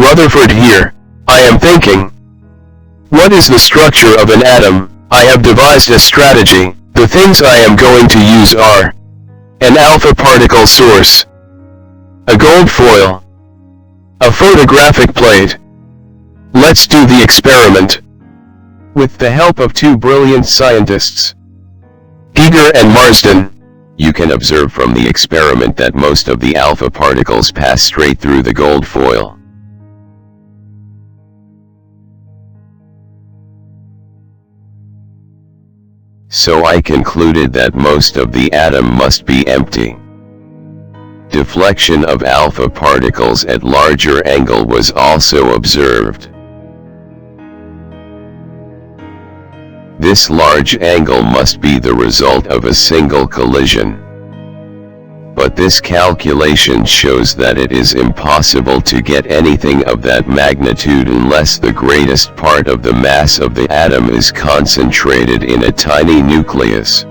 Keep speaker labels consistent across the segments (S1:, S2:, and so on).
S1: Rutherford here. I am thinking. What is the structure of an atom? I have devised a strategy. The things I am going to use are an alpha particle source, a gold foil, a photographic plate. Let's do the experiment. With the help of two brilliant scientists, Giger and Marsden, you can observe from the experiment that most of the alpha particles pass straight through the gold foil. So I concluded that most of the atom must be empty. Deflection of alpha particles at larger angle was also observed. This large angle must be the result of a single collision. But this calculation shows that it is impossible to get anything of that magnitude unless the greatest part of the mass of the atom is concentrated in a tiny nucleus.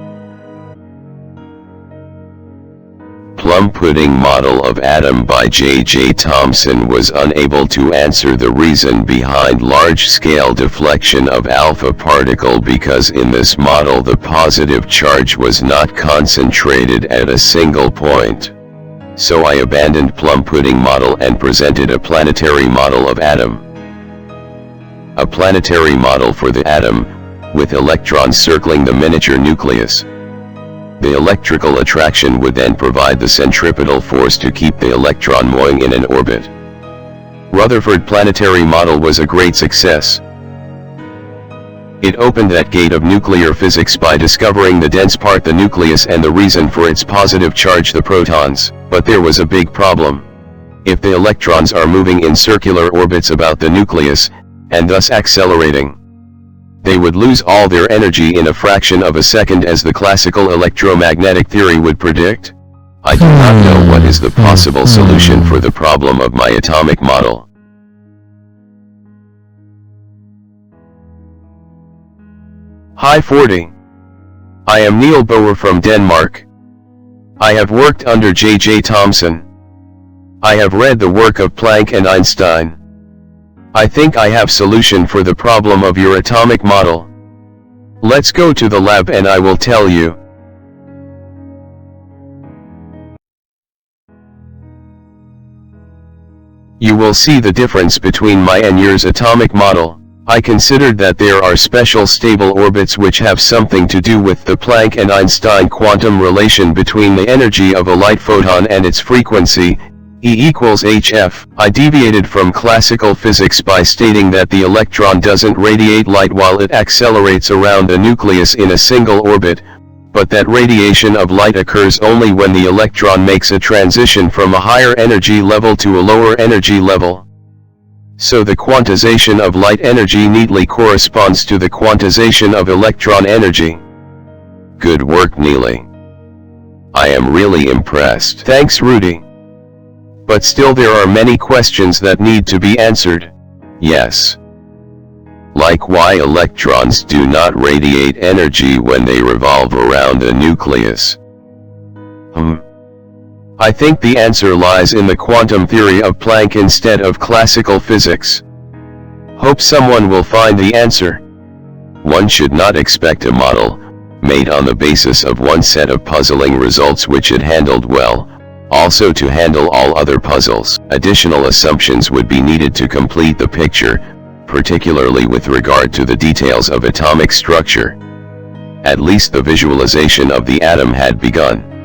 S1: Plum pudding model of atom by J.J. Thomson was unable to answer the reason behind large-scale deflection of alpha particle because in this model the positive charge was not concentrated at a single point. So I abandoned plum pudding model and presented a planetary model of atom. A planetary model for the atom, with electrons circling the miniature nucleus. The electrical attraction would then provide the centripetal force to keep the electron moving in an orbit. Rutherford planetary model was a great success. It opened that gate of nuclear physics by discovering the dense part, the nucleus, and the reason for its positive charge, the protons. But there was a big problem. If the electrons are moving in circular orbits about the nucleus, and thus accelerating, they would lose all their energy in a fraction of a second, as the classical electromagnetic theory would predict. I do not know what is the possible solution for the problem of my atomic model. Hi 40. I am Neil Boer from Denmark. I have worked under J.J. Thomson. I have read the work of Planck and Einstein. I think I have solution for the problem of your atomic model. Let's go to the lab and I will tell you. You will see the difference between my and yours atomic model. I considered that there are special stable orbits which have something to do with the Planck and Einstein quantum relation between the energy of a light photon and its frequency, E equals hf. I deviated from classical physics by stating that the electron doesn't radiate light while it accelerates around the nucleus in a single orbit, but that radiation of light occurs only when the electron makes a transition from a higher energy level to a lower energy level. So the quantization of light energy neatly corresponds to the quantization of electron energy. Good work, Neely. I am really impressed. Thanks, Rudy. But still there are many questions that need to be answered. Yes. Like why electrons do not radiate energy when they revolve around a nucleus. I think the answer lies in the quantum theory of Planck instead of classical physics. Hope someone will find the answer. One should not expect a model, made on the basis of one set of puzzling results which it handled well, also to handle all other puzzles. Additional assumptions would be needed to complete the picture, particularly with regard to the details of atomic structure. At least the visualization of the atom had begun.